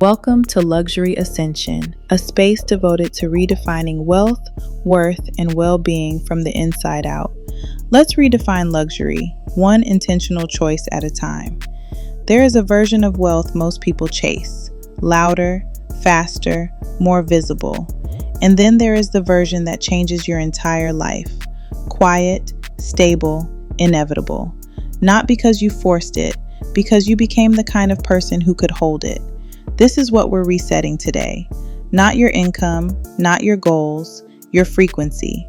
Welcome to Luxury Ascension, a space devoted to redefining wealth, worth, and well-being from the inside out. Let's redefine luxury, one intentional choice at a time. There is a version of wealth most people chase: louder, faster, more visible. And then there is the version that changes your entire life: quiet, stable, inevitable. Not because you forced it, because you became the kind of person who could hold it. This is what we're resetting today. Not your income, not your goals, your frequency.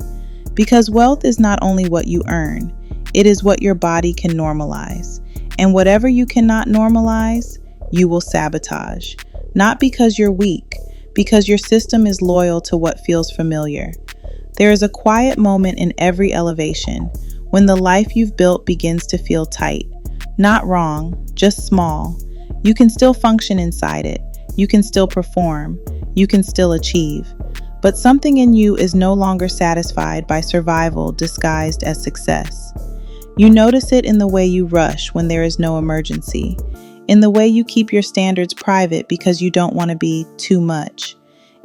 Because wealth is not only what you earn, it is what your body can normalize. And whatever you cannot normalize, you will sabotage. Not because you're weak, because your system is loyal to what feels familiar. There is a quiet moment in every elevation when the life you've built begins to feel tight. Not wrong, just small. You can still function inside it. You can still perform. You can still achieve. But something in you is no longer satisfied by survival disguised as success. You notice it in the way you rush when there is no emergency, in the way you keep your standards private because you don't want to be too much,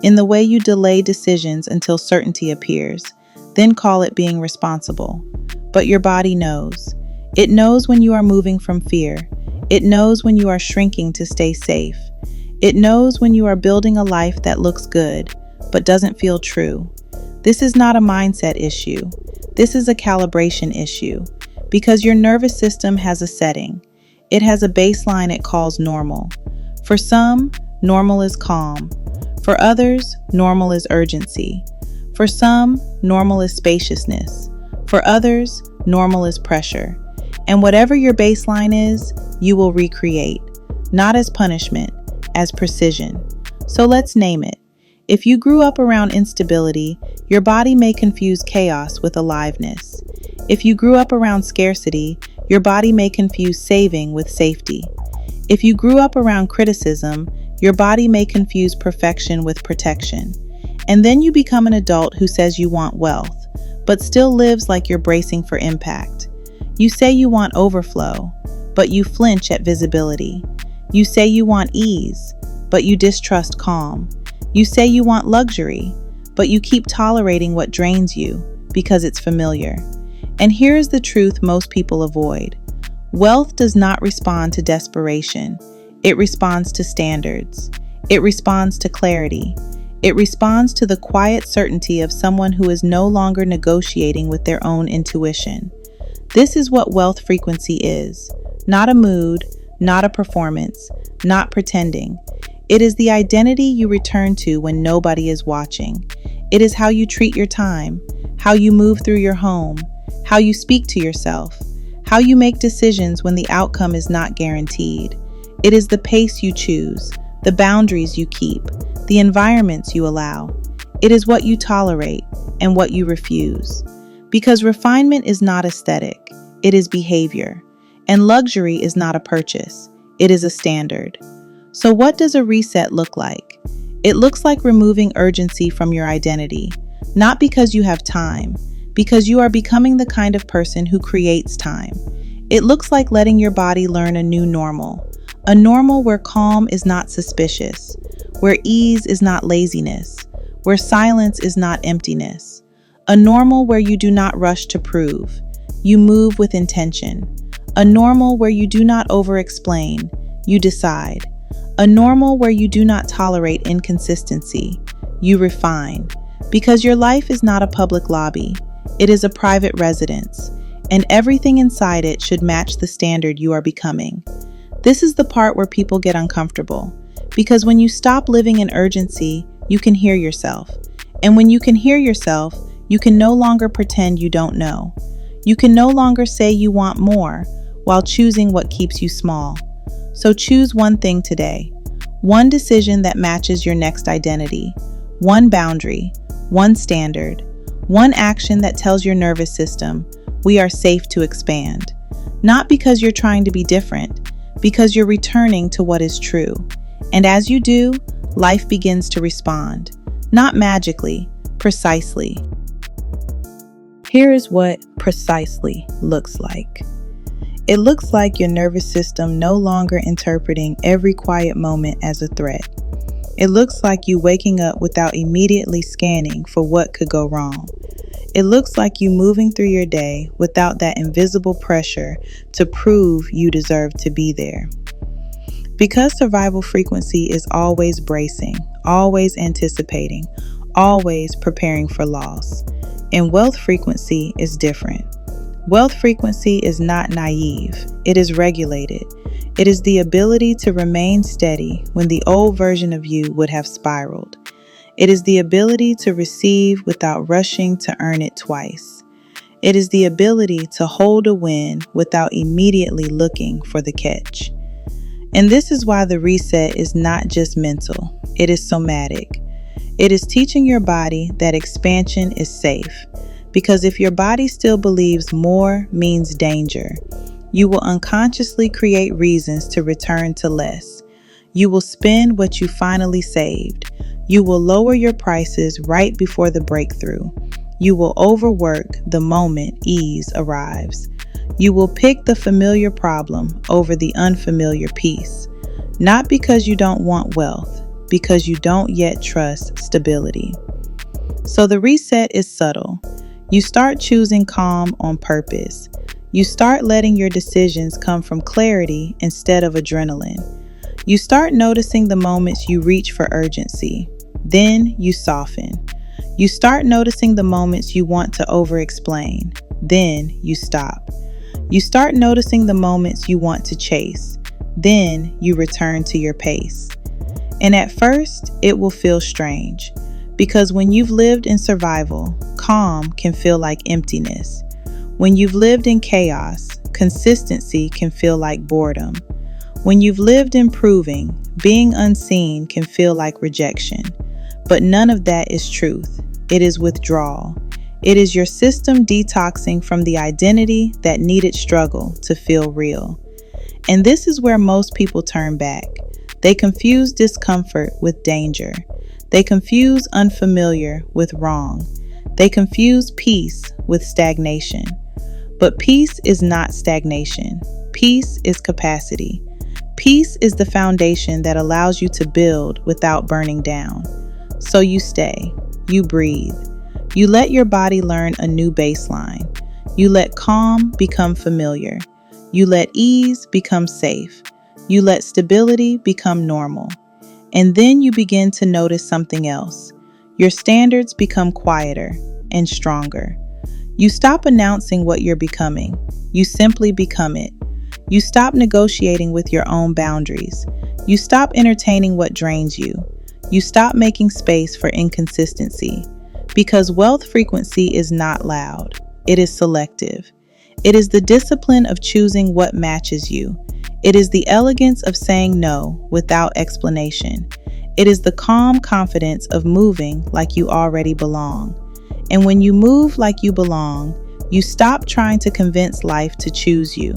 in the way you delay decisions until certainty appears, then call it being responsible. But your body knows. It knows when you are moving from fear. It knows when you are shrinking to stay safe. It knows when you are building a life that looks good, but doesn't feel true. This is not a mindset issue. This is a calibration issue, because your nervous system has a setting. It has a baseline it calls normal. For some, normal is calm. For others, normal is urgency. For some, normal is spaciousness. For others, normal is pressure. And whatever your baseline is, you will recreate, not as punishment, as precision. So let's name it. If you grew up around instability, your body may confuse chaos with aliveness. If you grew up around scarcity, your body may confuse saving with safety. If you grew up around criticism, your body may confuse perfection with protection. And then you become an adult who says you want wealth, but still lives like you're bracing for impact. You say you want overflow, but you flinch at visibility. You say you want ease, but you distrust calm. You say you want luxury, but you keep tolerating what drains you because it's familiar. And here's the truth most people avoid. Wealth does not respond to desperation. It responds to standards. It responds to clarity. It responds to the quiet certainty of someone who is no longer negotiating with their own intuition. This is what wealth frequency is. Not a mood, not a performance, not pretending. It is the identity you return to when nobody is watching. It is how you treat your time, how you move through your home, how you speak to yourself, how you make decisions when the outcome is not guaranteed. It is the pace you choose, the boundaries you keep, the environments you allow. It is what you tolerate and what you refuse. Because refinement is not aesthetic, it is behavior. And luxury is not a purchase, it is a standard. So what does a reset look like? It looks like removing urgency from your identity, not because you have time, because you are becoming the kind of person who creates time. It looks like letting your body learn a new normal, a normal where calm is not suspicious, where ease is not laziness, where silence is not emptiness. A normal where you do not rush to prove. You move with intention. A normal where you do not over-explain. You decide. A normal where you do not tolerate inconsistency. You refine. Because your life is not a public lobby. It is a private residence. And everything inside it should match the standard you are becoming. This is the part where people get uncomfortable. Because when you stop living in urgency, you can hear yourself. And when you can hear yourself, you can no longer pretend you don't know. You can no longer say you want more while choosing what keeps you small. So choose one thing today. One decision that matches your next identity. One boundary. One standard. One action that tells your nervous system, we are safe to expand. Not because you're trying to be different, because you're returning to what is true. And as you do, life begins to respond. Not magically, precisely. Here is what precisely looks like. It looks like your nervous system no longer interpreting every quiet moment as a threat. It looks like you waking up without immediately scanning for what could go wrong. It looks like you moving through your day without that invisible pressure to prove you deserve to be there. Because survival frequency is always bracing, always anticipating, always preparing for loss. And wealth frequency is different. Wealth frequency is not naive, it is regulated. It is the ability to remain steady when the old version of you would have spiraled. It is the ability to receive without rushing to earn it twice. It is the ability to hold a win without immediately looking for the catch. And this is why the reset is not just mental, it is somatic. It is teaching your body that expansion is safe. Because if your body still believes more means danger, you will unconsciously create reasons to return to less. You will spend what you finally saved. You will lower your prices right before the breakthrough. You will overwork the moment ease arrives. You will pick the familiar problem over the unfamiliar peace. Not because you don't want wealth, because you don't yet trust stability. So the reset is subtle. You start choosing calm on purpose. You start letting your decisions come from clarity instead of adrenaline. You start noticing the moments you reach for urgency. Then you soften. You start noticing the moments you want to over-explain. Then you stop. You start noticing the moments you want to chase. Then you return to your pace. And at first, it will feel strange. Because when you've lived in survival, calm can feel like emptiness. When you've lived in chaos, consistency can feel like boredom. When you've lived in proving, being unseen can feel like rejection. But none of that is truth. It is withdrawal. It is your system detoxing from the identity that needed struggle to feel real. And this is where most people turn back. They confuse discomfort with danger. They confuse unfamiliar with wrong. They confuse peace with stagnation. But peace is not stagnation. Peace is capacity. Peace is the foundation that allows you to build without burning down. So you stay, you breathe. You let your body learn a new baseline. You let calm become familiar. You let ease become safe. You let stability become normal. And then you begin to notice something else. Your standards become quieter and stronger. You stop announcing what you're becoming. You simply become it. You stop negotiating with your own boundaries. You stop entertaining what drains you. You stop making space for inconsistency. Because wealth frequency is not loud. It is selective. It is the discipline of choosing what matches you. It is the elegance of saying no without explanation. It is the calm confidence of moving like you already belong. And when you move like you belong, you stop trying to convince life to choose you.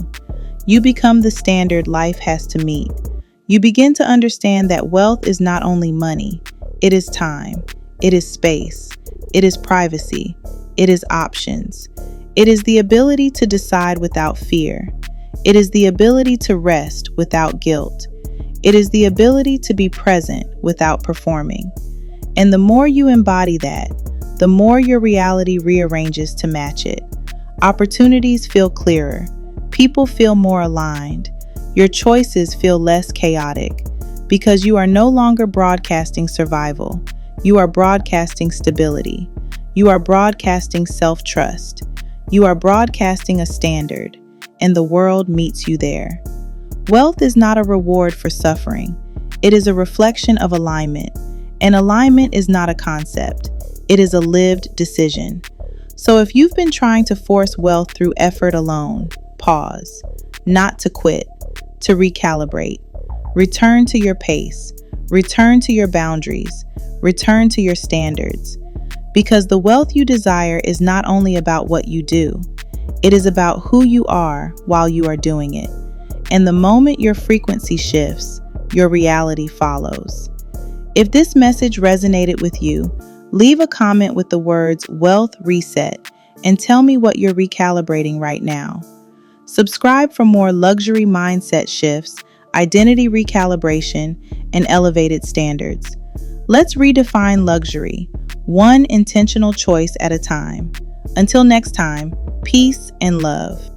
You become the standard life has to meet. You begin to understand that wealth is not only money, it is time, it is space, it is privacy, it is options. It is the ability to decide without fear. It is the ability to rest without guilt. It is the ability to be present without performing. And the more you embody that, the more your reality rearranges to match it. Opportunities feel clearer. People feel more aligned. Your choices feel less chaotic because you are no longer broadcasting survival. You are broadcasting stability. You are broadcasting self-trust. You are broadcasting a standard, and the world meets you there. Wealth is not a reward for suffering. It is a reflection of alignment. And alignment is not a concept. It is a lived decision. So if you've been trying to force wealth through effort alone, pause. Not to quit, to recalibrate. Return to your pace. Return to your boundaries. Return to your standards. Because the wealth you desire is not only about what you do, it is about who you are while you are doing it. And the moment your frequency shifts, your reality follows. If this message resonated with you, leave a comment with the words wealth reset and tell me what you're recalibrating right now. Subscribe for more luxury mindset shifts, identity recalibration, and elevated standards. Let's redefine luxury, one intentional choice at a time. Until next time, peace and love.